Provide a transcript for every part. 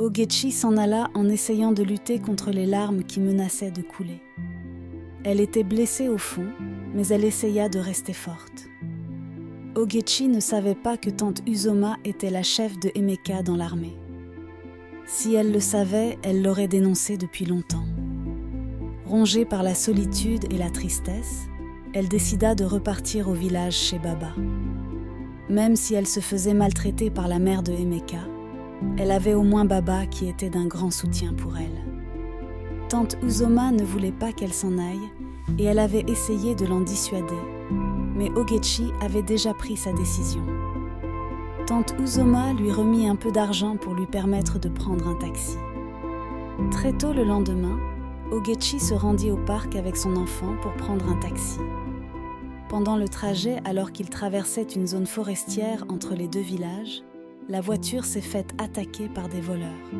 Ogechi s'en alla en essayant de lutter contre les larmes qui menaçaient de couler. Elle était blessée au fond, mais elle essaya de rester forte. Ogechi ne savait pas que tante Uzoma était la chef de Emeka dans l'armée. Si elle le savait, elle l'aurait dénoncé depuis longtemps. Rongée par la solitude et la tristesse, elle décida de repartir au village chez Baba. Même si elle se faisait maltraiter par la mère de Emeka, elle avait au moins Baba qui était d'un grand soutien pour elle. Tante Uzoma ne voulait pas qu'elle s'en aille et elle avait essayé de l'en dissuader, mais Ogechi avait déjà pris sa décision. Tante Uzoma lui remit un peu d'argent pour lui permettre de prendre un taxi. Très tôt le lendemain, Ogechi se rendit au parc avec son enfant pour prendre un taxi. Pendant le trajet, alors qu'il traversait une zone forestière entre les deux villages, la voiture s'est faite attaquer par des voleurs.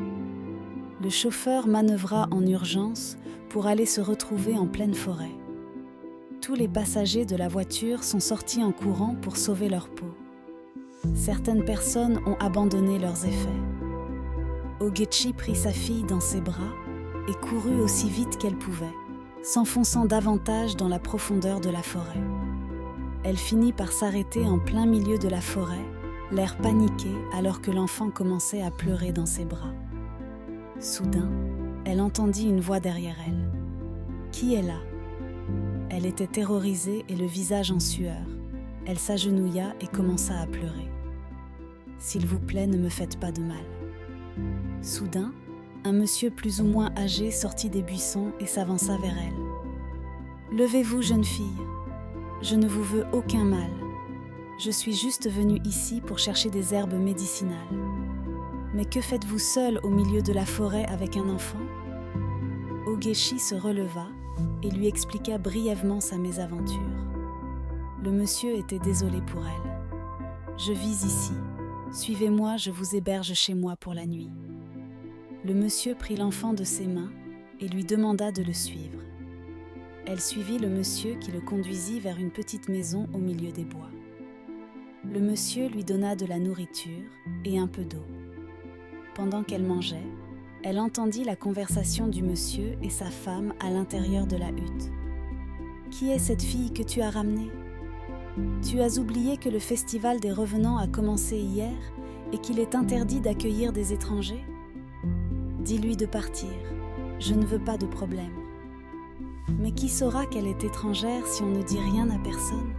Le chauffeur manœuvra en urgence pour aller se retrouver en pleine forêt. Tous les passagers de la voiture sont sortis en courant pour sauver leur peau. Certaines personnes ont abandonné leurs effets. Ogechi prit sa fille dans ses bras et courut aussi vite qu'elle pouvait, s'enfonçant davantage dans la profondeur de la forêt. Elle finit par s'arrêter en plein milieu de la forêt, l'air paniqué alors que l'enfant commençait à pleurer dans ses bras. Soudain, elle entendit une voix derrière elle. « Qui est là ?» Elle était terrorisée et le visage en sueur. Elle s'agenouilla et commença à pleurer. « S'il vous plaît, ne me faites pas de mal. » Soudain, un monsieur plus ou moins âgé sortit des buissons et s'avança vers elle. « Levez-vous, jeune fille. Je ne vous veux aucun mal. Je suis juste venue ici pour chercher des herbes médicinales. Mais que faites-vous seule au milieu de la forêt avec un enfant ?» Ogechi se releva et lui expliqua brièvement sa mésaventure. Le monsieur était désolé pour elle. « Je vis ici. Suivez-moi, je vous héberge chez moi pour la nuit. » Le monsieur prit l'enfant de ses mains et lui demanda de le suivre. Elle suivit le monsieur qui le conduisit vers une petite maison au milieu des bois. Le monsieur lui donna de la nourriture et un peu d'eau. Pendant qu'elle mangeait, elle entendit la conversation du monsieur et sa femme à l'intérieur de la hutte. « Qui est cette fille que tu as ramenée ? Tu as oublié que le festival des revenants a commencé hier et qu'il est interdit d'accueillir des étrangers ? Dis-lui de partir, je ne veux pas de problème. » « Mais qui saura qu'elle est étrangère si on ne dit rien à personne ? »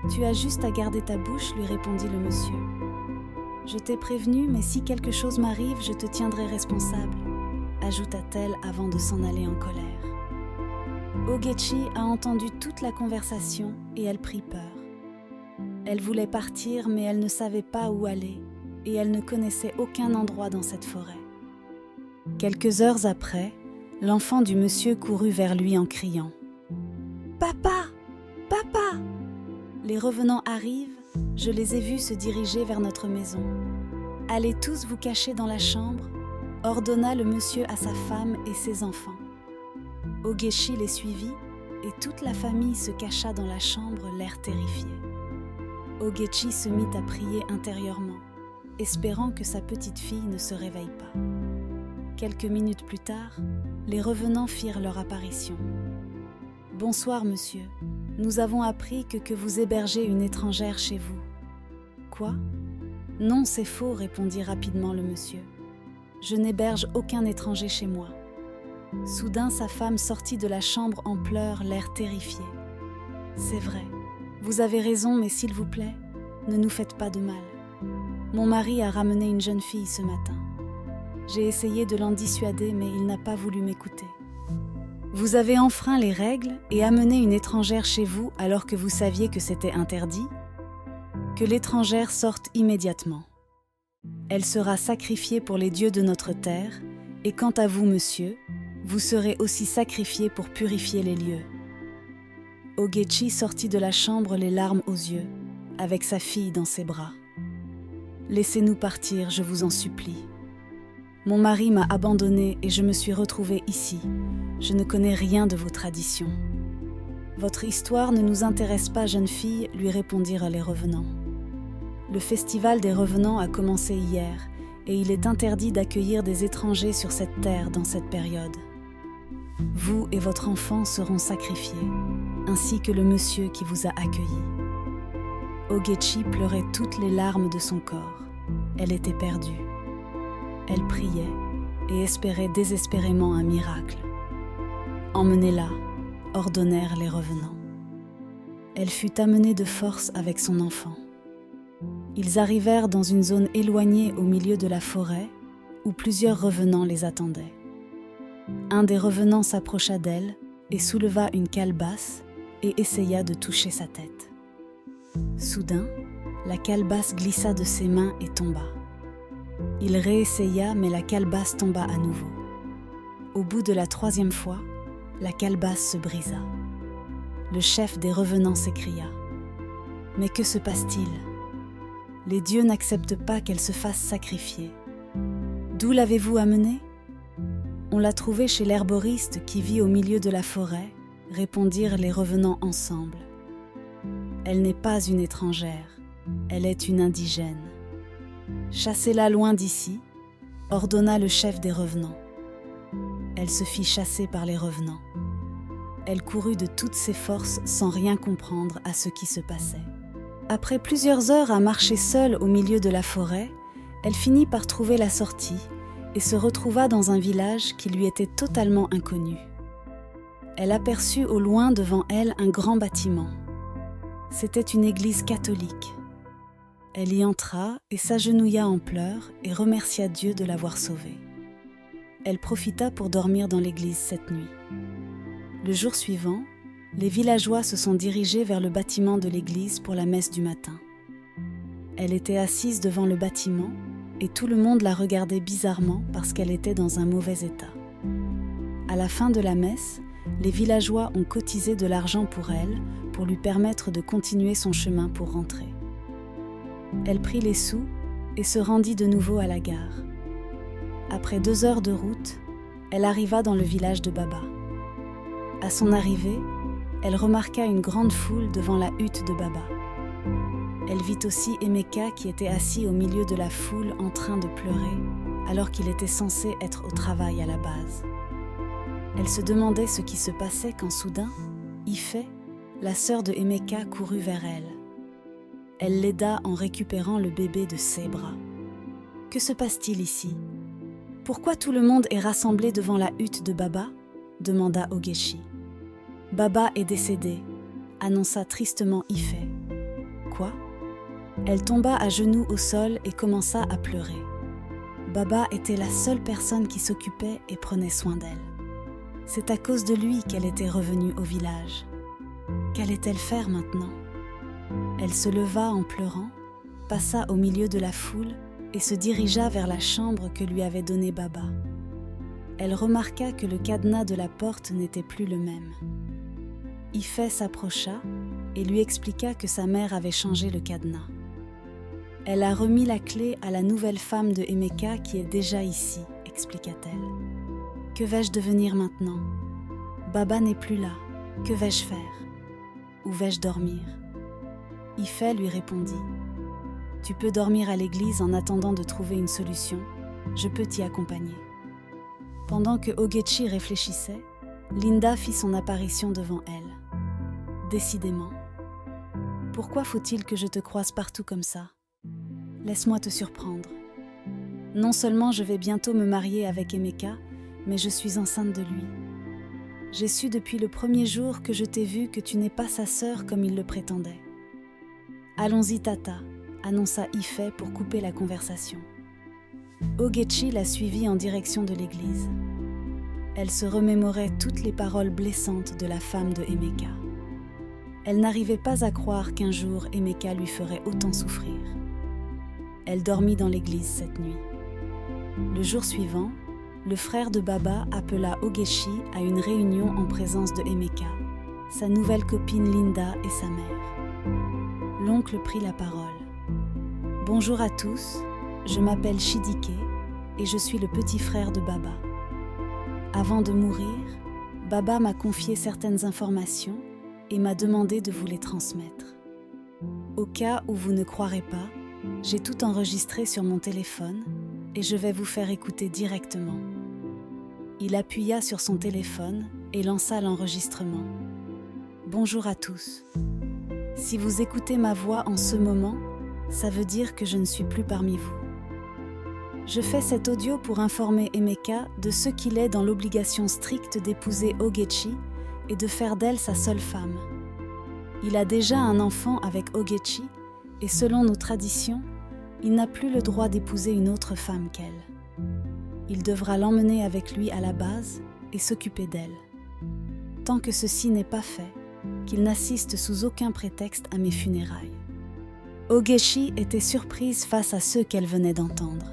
« Tu as juste à garder ta bouche, lui répondit le monsieur. « Je t'ai prévenu, mais si quelque chose m'arrive, je te tiendrai responsable, » ajouta-t-elle avant de s'en aller en colère. Ogechi a entendu toute la conversation et elle prit peur. Elle voulait partir, mais elle ne savait pas où aller et elle ne connaissait aucun endroit dans cette forêt. Quelques heures après, l'enfant du monsieur courut vers lui en criant « Papa! Papa !» Les revenants arrivent, je les ai vus se diriger vers notre maison. « Allez tous vous cacher dans la chambre » ordonna le monsieur à sa femme et ses enfants. Ogechi les suivit et toute la famille se cacha dans la chambre, l'air terrifié. Ogechi se mit à prier intérieurement, espérant que sa petite fille ne se réveille pas. Quelques minutes plus tard, les revenants firent leur apparition. « Bonsoir, monsieur. Nous avons appris que vous hébergez une étrangère chez vous. »« Quoi ? Non, c'est faux, répondit rapidement le monsieur. Je n'héberge aucun étranger chez moi. » Soudain, sa femme sortit de la chambre en pleurs, l'air terrifié. « C'est vrai, vous avez raison, mais s'il vous plaît, ne nous faites pas de mal. Mon mari a ramené une jeune fille ce matin. J'ai essayé de l'en dissuader, mais il n'a pas voulu m'écouter. Vous avez enfreint les règles et amené une étrangère chez vous alors que vous saviez que c'était interdit ? Que l'étrangère sorte immédiatement. Elle sera sacrifiée pour les dieux de notre terre, et quant à vous, monsieur, vous serez aussi sacrifié pour purifier les lieux. » Ogechi sortit de la chambre les larmes aux yeux, avec sa fille dans ses bras. « Laissez-nous partir, je vous en supplie. Mon mari m'a abandonnée et je me suis retrouvée ici. Je ne connais rien de vos traditions. »« Votre histoire ne nous intéresse pas, jeune fille, » lui répondirent les revenants. Le festival des revenants a commencé hier et il est interdit d'accueillir des étrangers sur cette terre dans cette période. Vous et votre enfant seront sacrifiés, ainsi que le monsieur qui vous a accueilli. Ogechi pleurait toutes les larmes de son corps. Elle était perdue. Elle priait et espérait désespérément un miracle. Emmenez-la, ordonnèrent les revenants. Elle fut amenée de force avec son enfant. Ils arrivèrent dans une zone éloignée au milieu de la forêt où plusieurs revenants les attendaient. Un des revenants s'approcha d'elle et souleva une calebasse et essaya de toucher sa tête. Soudain, la calebasse glissa de ses mains et tomba. Il réessaya, mais la calebasse tomba à nouveau. Au bout de la 3e fois, la calebasse se brisa. Le chef des revenants s'écria : « Mais que se passe-t-il ? Les dieux n'acceptent pas qu'elle se fasse sacrifier. D'où l'avez-vous amenée ? On l'a trouvée chez l'herboriste qui vit au milieu de la forêt, répondirent les revenants ensemble. Elle n'est pas une étrangère, elle est une indigène. Chassez-la loin d'ici, ordonna le chef des revenants. Elle se fit chasser par les revenants. Elle courut de toutes ses forces sans rien comprendre à ce qui se passait. Après plusieurs heures à marcher seule au milieu de la forêt, elle finit par trouver la sortie et se retrouva dans un village qui lui était totalement inconnu. Elle aperçut au loin devant elle un grand bâtiment. C'était une église catholique. Elle y entra et s'agenouilla en pleurs et remercia Dieu de l'avoir sauvée. Elle profita pour dormir dans l'église cette nuit. Le jour suivant, les villageois se sont dirigés vers le bâtiment de l'église pour la messe du matin. Elle était assise devant le bâtiment et tout le monde la regardait bizarrement parce qu'elle était dans un mauvais état. À la fin de la messe, les villageois ont cotisé de l'argent pour elle pour lui permettre de continuer son chemin pour rentrer. Elle prit les sous et se rendit de nouveau à la gare. Après 2 heures de route, elle arriva dans le village de Baba. À son arrivée, elle remarqua une grande foule devant la hutte de Baba. Elle vit aussi Emeka qui était assis au milieu de la foule en train de pleurer, alors qu'il était censé être au travail à la base. Elle se demandait ce qui se passait quand soudain, Ife, la sœur de Emeka, courut vers elle. Elle l'aida en récupérant le bébé de ses bras. « Que se passe-t-il ici ? Pourquoi tout le monde est rassemblé devant la hutte de Baba ?» demanda Ogechi. « Baba est décédé », annonça tristement Ife. « Quoi ?» Elle tomba à genoux au sol et commença à pleurer. Baba était la seule personne qui s'occupait et prenait soin d'elle. C'est à cause de lui qu'elle était revenue au village. Qu'allait-elle faire maintenant ? Elle se leva en pleurant, passa au milieu de la foule et se dirigea vers la chambre que lui avait donnée Baba. Elle remarqua que le cadenas de la porte n'était plus le même. Ife s'approcha et lui expliqua que sa mère avait changé le cadenas. Elle a remis la clé à la nouvelle femme de Emeka qui est déjà ici, expliqua-t-elle. Que vais-je devenir maintenant ? Baba n'est plus là. Que vais-je faire ? Où vais-je dormir ? Ife lui répondit. Tu peux dormir à l'église en attendant de trouver une solution. Je peux t'y accompagner. Pendant que Ogechi réfléchissait, Linda fit son apparition devant elle. Décidément. Pourquoi faut-il que je te croise partout comme ça ? Laisse-moi te surprendre. Non seulement je vais bientôt me marier avec Emeka, mais je suis enceinte de lui. J'ai su depuis le premier jour que je t'ai vu que tu n'es pas sa sœur comme il le prétendait. Allons-y, Tata, annonça Ife pour couper la conversation. Ogechi la suivit en direction de l'église. Elle se remémorait toutes les paroles blessantes de la femme de Emeka. Elle n'arrivait pas à croire qu'un jour Emeka lui ferait autant souffrir. Elle dormit dans l'église cette nuit. Le jour suivant, le frère de Baba appela Ogechi à une réunion en présence de Emeka, sa nouvelle copine Linda et sa mère. L'oncle prit la parole. « Bonjour à tous, je m'appelle Shidike et je suis le petit frère de Baba. Avant de mourir, Baba m'a confié certaines informations et m'a demandé de vous les transmettre. Au cas où vous ne croirez pas, j'ai tout enregistré sur mon téléphone et je vais vous faire écouter directement. » Il appuya sur son téléphone et lança l'enregistrement. « Bonjour à tous. Si vous écoutez ma voix en ce moment, ça veut dire que je ne suis plus parmi vous. Je fais cet audio pour informer Emeka de ce qu'il est dans l'obligation stricte d'épouser Ogechi et de faire d'elle sa seule femme. Il a déjà un enfant avec Ogechi et selon nos traditions, il n'a plus le droit d'épouser une autre femme qu'elle. Il devra l'emmener avec lui à la base et s'occuper d'elle. Tant que ceci n'est pas fait, qu'il n'assiste sous aucun prétexte à mes funérailles. » Ogechi était surprise face à ce qu'elle venait d'entendre.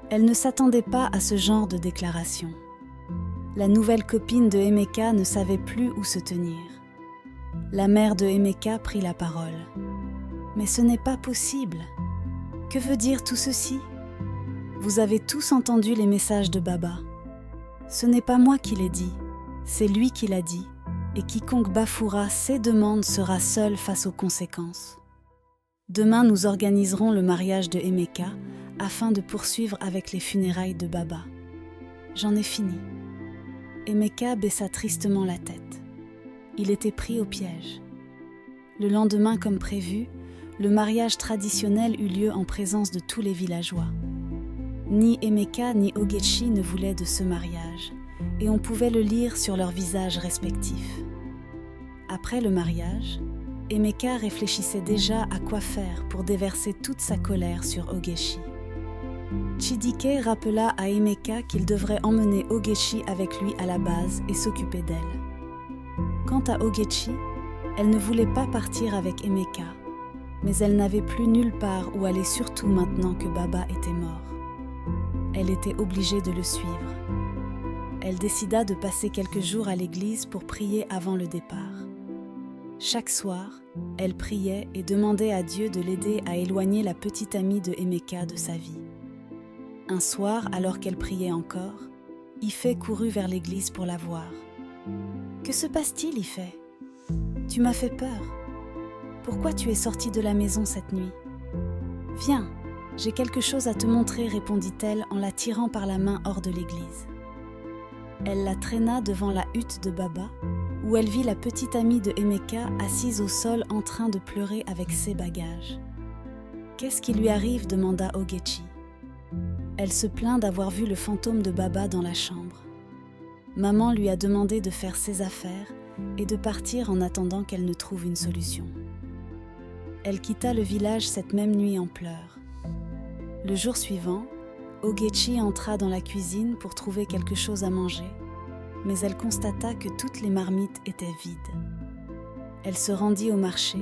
Elle ne s'attendait pas à ce genre de déclaration. La nouvelle copine de Emeka ne savait plus où se tenir. La mère de Emeka prit la parole. « Mais ce n'est pas possible. Que veut dire tout ceci ? Vous avez tous entendu les messages de Baba. Ce n'est pas moi qui l'ai dit, c'est lui qui l'a dit, et quiconque bafouera ses demandes sera seul face aux conséquences. Demain, nous organiserons le mariage de Emeka afin de poursuivre avec les funérailles de Baba. J'en ai fini. » Emeka baissa tristement la tête. Il était pris au piège. Le lendemain, comme prévu, le mariage traditionnel eut lieu en présence de tous les villageois. Ni Emeka ni Ogechi ne voulaient de ce mariage, et on pouvait le lire sur leurs visages respectifs. Après le mariage, Emeka réfléchissait déjà à quoi faire pour déverser toute sa colère sur Ogechi. Chidike rappela à Emeka qu'il devrait emmener Ogechi avec lui à la base et s'occuper d'elle. Quant à Ogechi, elle ne voulait pas partir avec Emeka, mais elle n'avait plus nulle part où aller, surtout maintenant que Baba était mort. Elle était obligée de le suivre. Elle décida de passer quelques jours à l'église pour prier avant le départ. Chaque soir, elle priait et demandait à Dieu de l'aider à éloigner la petite amie de Emeka de sa vie. Un soir, alors qu'elle priait encore, Ife courut vers l'église pour la voir. « Que se passe-t-il, Ife ? Tu m'as fait peur. Pourquoi tu es sortie de la maison cette nuit ? Viens, j'ai quelque chose à te montrer, répondit-elle en la tirant par la main hors de l'église. Elle la traîna devant la hutte de Baba, où elle vit la petite amie de Emeka assise au sol en train de pleurer avec ses bagages. « Qu'est-ce qui lui arrive ? demanda Ogechi. Elle se plaint d'avoir vu le fantôme de Baba dans la chambre. Maman lui a demandé de faire ses affaires et de partir en attendant qu'elle ne trouve une solution. Elle quitta le village cette même nuit en pleurs. Le jour suivant, Ogechi entra dans la cuisine pour trouver quelque chose à manger, mais elle constata que toutes les marmites étaient vides. Elle se rendit au marché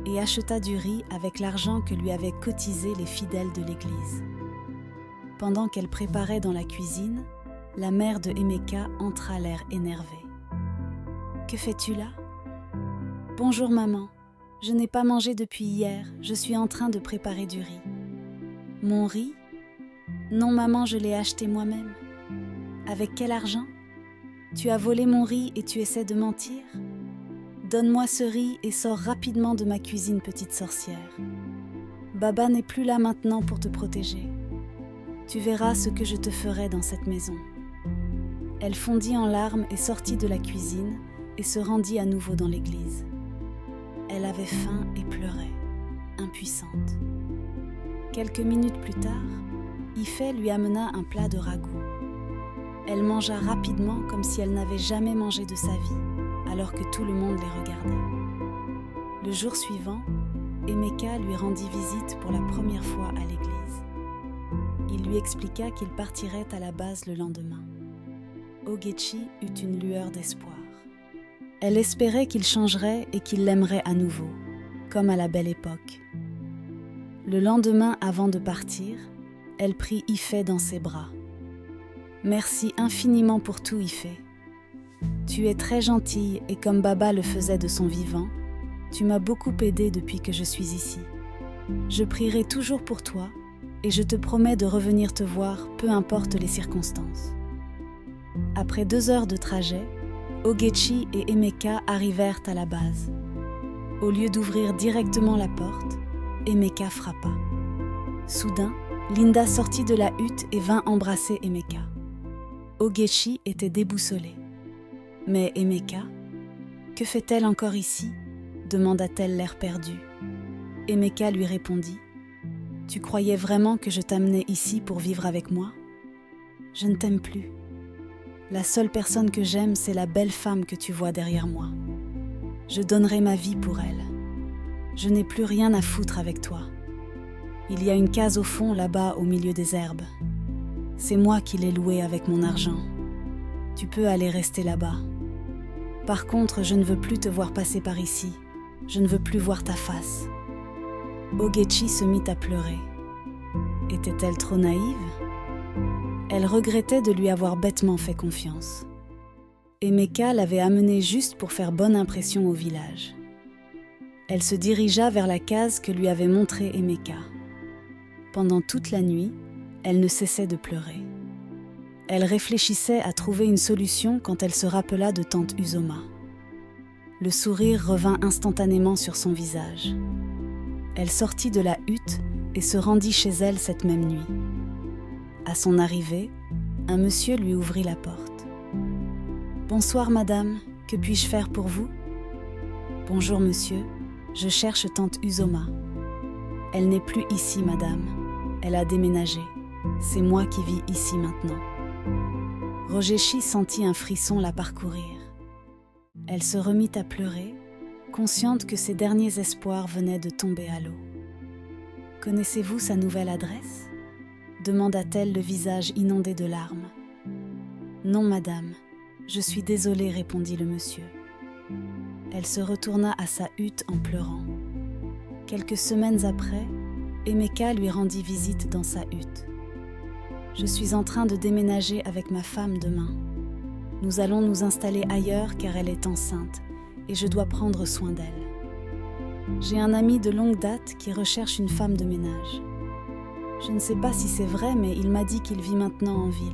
et acheta du riz avec l'argent que lui avaient cotisé les fidèles de l'église. Pendant qu'elle préparait dans la cuisine, la mère de Emeka entra l'air énervé. « Que fais-tu là ? » ?»« Bonjour maman, je n'ai pas mangé depuis hier, je suis en train de préparer du riz. »« Mon riz ? Non maman, je l'ai acheté moi-même. »« Avec quel argent ? Tu as volé mon riz et tu essaies de mentir ? Donne-moi ce riz et sors rapidement de ma cuisine, petite sorcière. Baba n'est plus là maintenant pour te protéger. Tu verras ce que je te ferai dans cette maison. » Elle fondit en larmes et sortit de la cuisine et se rendit à nouveau dans l'église. Elle avait faim et pleurait, impuissante. Quelques minutes plus tard, Ife lui amena un plat de ragoût. Elle mangea rapidement comme si elle n'avait jamais mangé de sa vie, alors que tout le monde les regardait. Le jour suivant, Emeka lui rendit visite pour la première fois à l'église. Il lui expliqua qu'il partirait à la base le lendemain. Ogechi eut une lueur d'espoir. Elle espérait qu'il changerait et qu'il l'aimerait à nouveau, comme à la belle époque. Le lendemain, avant de partir, elle prit Ife dans ses bras. « Merci infiniment pour tout, Ife. Tu es très gentille et comme Baba le faisait de son vivant, tu m'as beaucoup aidée depuis que je suis ici. Je prierai toujours pour toi et je te promets de revenir te voir, peu importe les circonstances. » Après 2 heures de trajet, Ogechi et Emeka arrivèrent à la base. Au lieu d'ouvrir directement la porte, Emeka frappa. Soudain, Linda sortit de la hutte et vint embrasser Emeka. Ogechi était déboussolée. « Mais Emeka, que fait-elle encore ici ?» demanda-t-elle l'air perdu. Emeka lui répondit « Tu croyais vraiment que je t'amenais ici pour vivre avec moi ? Je ne t'aime plus. La seule personne que j'aime, c'est la belle femme que tu vois derrière moi. Je donnerai ma vie pour elle. Je n'ai plus rien à foutre avec toi. Il y a une case au fond, là-bas, au milieu des herbes. C'est moi qui l'ai louée avec mon argent. Tu peux aller rester là-bas. Par contre, je ne veux plus te voir passer par ici. Je ne veux plus voir ta face. » Ogechi se mit à pleurer. Était-elle trop naïve ? Elle regrettait de lui avoir bêtement fait confiance. Emeka l'avait amenée juste pour faire bonne impression au village. Elle se dirigea vers la case que lui avait montrée Emeka. Pendant toute la nuit, elle ne cessait de pleurer. Elle réfléchissait à trouver une solution quand elle se rappela de tante Uzoma. Le sourire revint instantanément sur son visage. Elle sortit de la hutte et se rendit chez elle cette même nuit. À son arrivée, un monsieur lui ouvrit la porte. « Bonsoir madame, que puis-je faire pour vous ?»« Bonjour monsieur, je cherche tante Uzoma. Elle n'est plus ici madame, elle a déménagé. C'est moi qui vis ici maintenant. » Ogechi sentit un frisson la parcourir. Elle se remit à pleurer, consciente que ses derniers espoirs venaient de tomber à l'eau. « Connaissez-vous sa nouvelle adresse ?» demanda-t-elle le visage inondé de larmes. « Non, madame, je suis désolée, répondit le monsieur. Elle se retourna à sa hutte en pleurant. Quelques semaines après, Emeka lui rendit visite dans sa hutte. « Je suis en train de déménager avec ma femme demain. Nous allons nous installer ailleurs car elle est enceinte et je dois prendre soin d'elle. J'ai un ami de longue date qui recherche une femme de ménage. Je ne sais pas si c'est vrai, mais il m'a dit qu'il vit maintenant en ville.